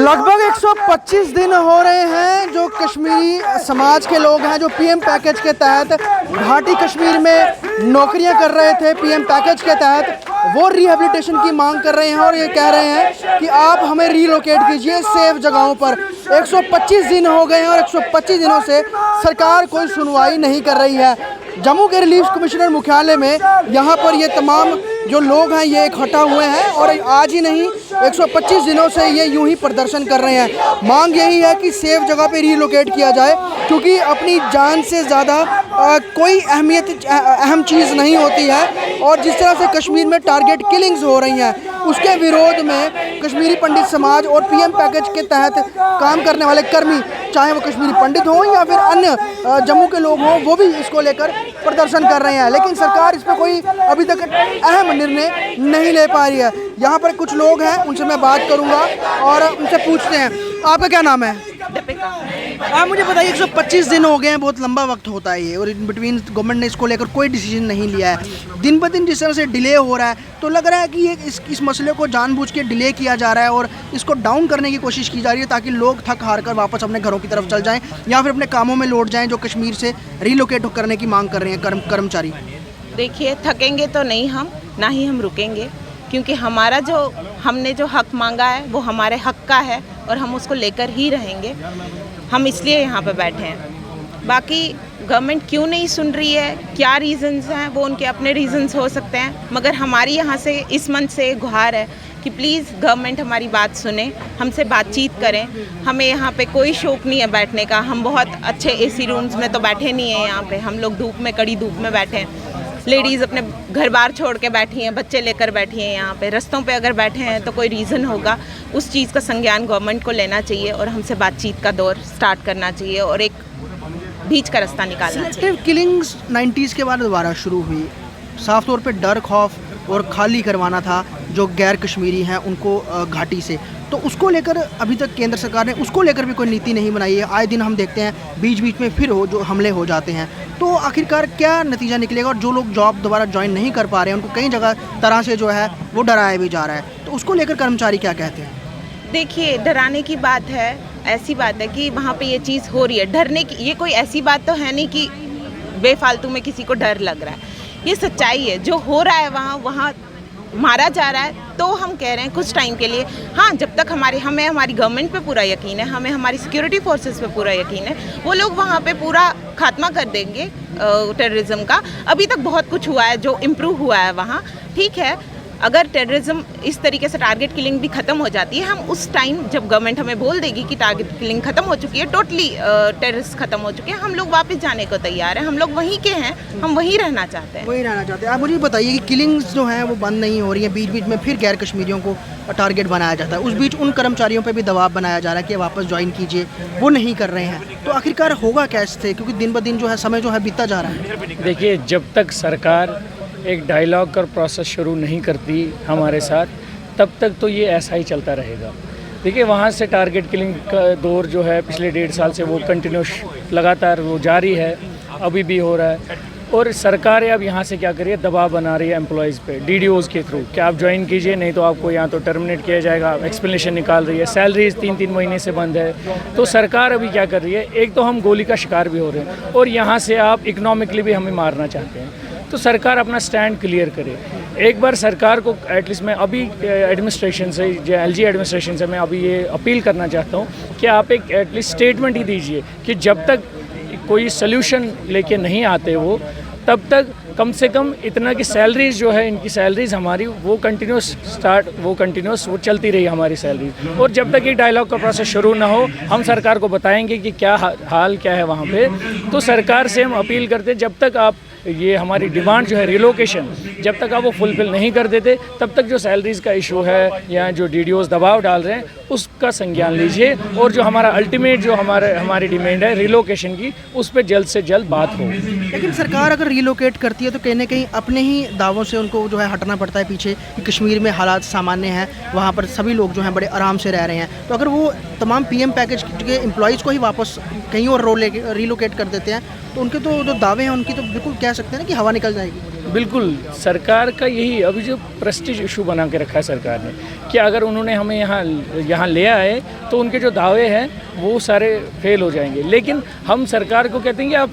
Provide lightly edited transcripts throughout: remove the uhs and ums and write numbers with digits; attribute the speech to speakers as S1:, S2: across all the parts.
S1: लगभग 125 दिन हो रहे हैं जो कश्मीरी समाज के लोग हैं जो पीएम पैकेज के तहत घाटी कश्मीर में नौकरियां कर रहे थे। पीएम पैकेज के तहत वो रिहेबिलिटेशन की मांग कर रहे हैं और ये कह रहे हैं कि आप हमें रीलोकेट कीजिए सेफ जगहों पर। 125 दिन हो गए हैं और 125 दिनों से सरकार कोई सुनवाई नहीं कर रही है। जम्मू के रिलीफ कमिश्नर मुख्यालय में यहाँ पर ये तमाम जो लोग हैं ये इकट्ठा हुए हैं और आज ही नहीं 125 दिनों से ये यूं ही प्रदर्शन कर रहे हैं। मांग यही है कि सेफ जगह पे रीलोकेट किया जाए क्योंकि अपनी जान से ज़्यादा कोई अहम चीज़ नहीं होती है। और जिस तरह से कश्मीर में टारगेट किलिंग्स हो रही हैं उसके विरोध में कश्मीरी पंडित समाज और पीएम पैकेज के तहत काम करने वाले कर्मी, चाहे वो कश्मीरी पंडित हों या फिर अन्य जम्मू के लोग हों, वो भी इसको लेकर प्रदर्शन कर रहे हैं। लेकिन सरकार इस पर कोई अभी तक अहम निर्णय नहीं ले पा रही है। यहाँ पर कुछ लोग हैं, उनसे मैं बात करूँगा और उनसे पूछते हैं, आपका क्या नाम है? आप मुझे बताइए, 125 दिन हो गए हैं, बहुत लंबा वक्त होता है ये, और इन बिटवीन गवर्नमेंट ने इसको लेकर कोई डिसीजन नहीं लिया है। दिन ब दिन जिस तरह से डिले हो रहा है तो लग रहा है कि ये इस मसले को जानबूझ के डिले किया जा रहा है और इसको डाउन करने की कोशिश की जा रही है ताकि लोग थक हार कर वापस अपने घरों की तरफ चल जाएं या फिर अपने कामों में लौट जाएं जो कश्मीर से रीलोकेट करने की मांग कर रहे हैं कर्मचारी।
S2: देखिए, थकेंगे तो नहीं हम, ना ही हम रुकेंगे, क्योंकि हमने जो हक मांगा है वो हमारे हक का है और हम उसको लेकर ही रहेंगे। हम इसलिए यहाँ पे बैठे हैं। बाकी गवर्नमेंट क्यों नहीं सुन रही है, क्या रीज़न्स हैं, वो उनके अपने रीज़न्स हो सकते हैं, मगर हमारी यहाँ से इस मंच से गुहार है कि प्लीज़ गवर्नमेंट हमारी बात सुने, हमसे बातचीत करें। हमें यहाँ पे कोई शौक़ नहीं है बैठने का। हम बहुत अच्छे एसी रूम्स में तो बैठे नहीं हैं, यहाँ पे हम लोग धूप में, कड़ी धूप में बैठे हैं। लेडीज़ अपने घर बार छोड़ के बैठी हैं, बच्चे लेकर बैठी हैं यहाँ पे। रस्तों पे अगर बैठे हैं तो कोई रीज़न होगा, उस चीज़ का संज्ञान गवर्नमेंट को लेना चाहिए और हमसे बातचीत का दौर स्टार्ट करना चाहिए और एक बीच का रास्ता निकालना चाहिए।
S1: किलिंग्स 90s के बाद दोबारा शुरू हुई, साफ तौर पे डर, खौफ और खाली करवाना था जो गैर कश्मीरी हैं उनको घाटी से, तो उसको लेकर अभी तक केंद्र सरकार ने उसको लेकर भी कोई नीति नहीं बनाई है। आए दिन हम देखते हैं बीच बीच में फिर जो हमले हो जाते हैं, तो आखिरकार क्या नतीजा निकलेगा? और जो लोग जॉब दोबारा ज्वाइन नहीं कर पा रहे हैं उनको कई जगह तरह से जो है वो डराया भी जा रहा है, तो उसको लेकर कर्मचारी क्या कहते हैं?
S2: देखिए, डराने की बात है, ऐसी बात है कि वहाँ पे ये चीज़ हो रही है, डरने की ये कोई ऐसी बात तो है नहीं कि बेफालतू में किसी को डर लग रहा है। ये सच्चाई है, जो हो रहा है वहाँ मारा जा रहा है, तो हम कह रहे हैं कुछ टाइम के लिए, हाँ, जब तक हमें हमारी गवर्नमेंट पे पूरा यकीन है, हमें हमारी सिक्योरिटी फोर्सेस पे पूरा यकीन है, वो लोग वहाँ पे पूरा खात्मा कर देंगे टेररिज्म का। अभी तक बहुत कुछ हुआ है जो इम्प्रूव हुआ है वहाँ, ठीक है। अगर टेररिज्म इस तरीके से टारगेट किलिंग भी ख़त्म हो जाती है, हम उस टाइम जब गवर्नमेंट हमें बोल देगी कि टारगेट किलिंग ख़त्म हो चुकी है, टोटली टेररिस्ट ख़त्म हो चुके हैं, हम लोग वापस जाने को तैयार हैं। हम लोग वहीं के हैं, हम वहीं रहना चाहते हैं।
S1: आप मुझे बताइए कि किलिंग्स जो हैं वो बंद नहीं हो रही हैं, बीच बीच में फिर गैर कश्मीरियों को टारगेट बनाया जाता है, उस बीच उन कर्मचारियों पर भी दबाव बनाया जा रहा है कि वापस ज्वाइन कीजिए, वो नहीं कर रहे हैं, तो आखिरकार होगा कैसे? क्योंकि दिन ब दिन जो है समय जो है बीतता जा रहा है।
S3: देखिए, जब तक सरकार एक डायलॉग का प्रोसेस शुरू नहीं करती हमारे साथ, तब तक तो ये ऐसा ही चलता रहेगा। देखिए, वहाँ से टारगेट किलिंग का दौर जो है पिछले 1.5 साल से वो कंटिन्यूस लगातार वो जारी है, अभी भी हो रहा है। और सरकार अब यहाँ से क्या कर रही है, दबाव बना रही है एम्प्लॉयज़ पे DDOs के थ्रू कि आप ज्वाइन कीजिए, नहीं तो आपको यहाँ तो टर्मिनेट किया जाएगा। एक्सप्लेनेशन निकाल रही है, सैलरीज 3-3 महीने से बंद है। तो सरकार अभी क्या कर रही है, एक तो हम गोली का शिकार भी हो रहे हैं और यहाँ से आप इकोनॉमिकली भी हमें मारना चाहते हैं। तो सरकार अपना स्टैंड क्लियर करे। एक बार सरकार को एटलीस्ट, मैं अभी एडमिनिस्ट्रेशन से, जो LG एडमिनिस्ट्रेशन से मैं अभी ये अपील करना चाहता हूँ कि आप एक एटलीस्ट स्टेटमेंट ही दीजिए कि जब तक कोई सल्यूशन लेके नहीं आते वो, तब तक कम से कम इतना कि सैलरीज जो है, इनकी सैलरीज हमारी वो कंटिन्यूस वो चलती रही हमारी सैलरीज। और जब तक ये डायलॉग का प्रोसेस शुरू ना हो, हम सरकार को बताएंगे कि क्या हाल क्या है वहाँ पे। तो सरकार से हम अपील करते हैं, जब तक आप ये हमारी डिमांड जो है रिलोकेशन, जब तक आप वो फुलफिल नहीं कर देते, तब तक जो सैलरीज़ का इशू है या जो DDOs दबाव डाल रहे हैं उसका संज्ञान लीजिए और जो हमारा अल्टीमेट जो हमारी डिमांड है रिलोकेशन की, उस पर जल्द से जल्द बात हो।
S1: लेकिन सरकार अगर रिलोकेट करती है तो कहीं ना कहीं अपने ही दावों से उनको जो है हटना पड़ता है पीछे कि कश्मीर में हालात सामान्य हैं, वहाँ पर सभी लोग जो हैं बड़े आराम से रह रहे हैं। तो अगर वो तमाम PM पैकेज के एम्प्लॉयज़ को ही वापस कहीं और रिलोकेट कर देते हैं तो उनके तो जो दावे हैं उनकी तो बिल्कुल कह सकते हैं ना कि हवा निकल जाएगी।
S3: बिल्कुल सरकार का यही अभी जो प्रेस्टीज इशू बना के रखा है सरकार ने कि अगर उन्होंने हमें यहाँ ले आए तो उनके जो दावे हैं वो सारे फेल हो जाएंगे। लेकिन हम सरकार को कहते हैं कि आप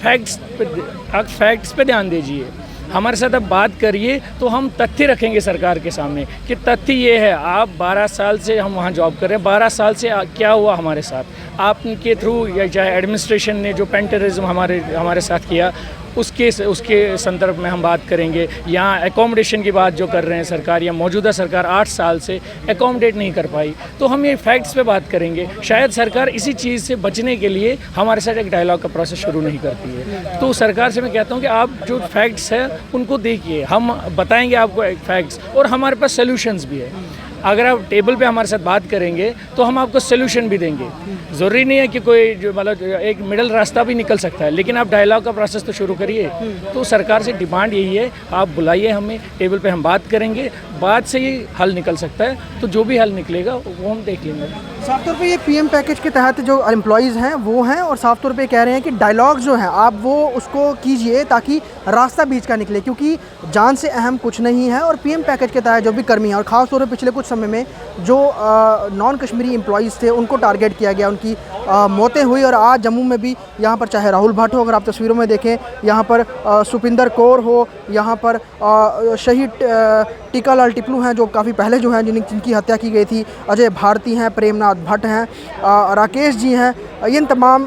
S3: फैक्ट्स पे ध्यान दीजिए, हमारे साथ अब बात करिए तो हम तथ्य रखेंगे सरकार के सामने कि तथ्य ये है। आप 12 साल से हम वहाँ जॉब कर रहे हैं, 12 साल से क्या हुआ हमारे साथ, आपके थ्रू या चाहे एडमिनिस्ट्रेशन ने जो पेंटरिज्म हमारे साथ किया उसके संदर्भ में हम बात करेंगे। यहाँ एकोमोडेशन की बात जो कर रहे हैं सरकार या मौजूदा सरकार 8 साल से एकोमोडेट नहीं कर पाई, तो हम ये फैक्ट्स पे बात करेंगे। शायद सरकार इसी चीज़ से बचने के लिए हमारे साथ एक डायलॉग का प्रोसेस शुरू नहीं करती है। तो सरकार से मैं कहता हूँ कि आप जो फैक्ट्स है उनको देखिए, हम बताएंगे आपको फैक्ट्स और हमारे पास सोल्यूशंस भी है। अगर आप टेबल पे हमारे साथ बात करेंगे तो हम आपको सोल्यूशन भी देंगे। ज़रूरी नहीं है कि कोई जो मतलब एक मिडल रास्ता भी निकल सकता है, लेकिन आप डायलॉग का प्रोसेस तो शुरू करिए। तो सरकार से डिमांड यही है, आप बुलाइए हमें, टेबल पे हम बात करेंगे, बात से ही हल निकल सकता है। तो जो भी हल निकलेगा वो हम देख लेंगे।
S1: साफ तौर पे ये पीएम पैकेज के तहत जो एम्प्लॉयज़ हैं वो हैं, और साफ तौर पे कह रहे हैं कि डायलॉग जो है आप वो उसको कीजिए ताकि रास्ता बीच का निकले, क्योंकि जान से अहम कुछ नहीं है। और पीएम पैकेज के तहत जो भी कर्मी हैं, और ख़ास तौर पे पिछले कुछ समय में जो नॉन कश्मीरी एम्प्लॉयज़ थे उनको टारगेट किया गया, उनकी मौतें हुई। और आज जम्मू में भी यहाँ पर चाहे राहुल भट्ट हो, अगर आप तस्वीरों में देखें, यहाँ पर सुपिंदर कौर हो, यहाँ पर शहीद टीकालाल टिपलू हैं जो काफ़ी पहले जो हैं जिनकी हत्या की गई थी, अजय भारती हैं, प्रेमनाथ भट्ट हैं, राकेश जी हैं, इन तमाम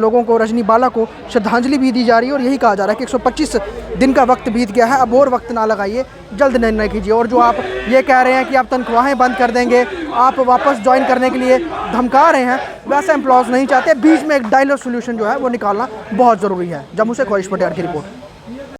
S1: लोगों को, रजनी बाला को श्रद्धांजलि भी दी जा रही है। और यही कहा जा रहा है कि 125 दिन का वक्त बीत गया है, अब और वक्त ना लगाइए, जल्द निर्णय कीजिए। और जो आप ये कह रहे हैं कि आप तनख्वाहें बंद कर देंगे, आप वापस ज्वाइन करने के लिए धमका रहे हैं, वैसा एम्प्लॉयज़ नहीं चाहते। बीच में एक डायलॉग सोल्यूशन जो है वो निकालना बहुत ज़रूरी है। जम्मू से ख्वाहिश पटेल की रिपोर्ट।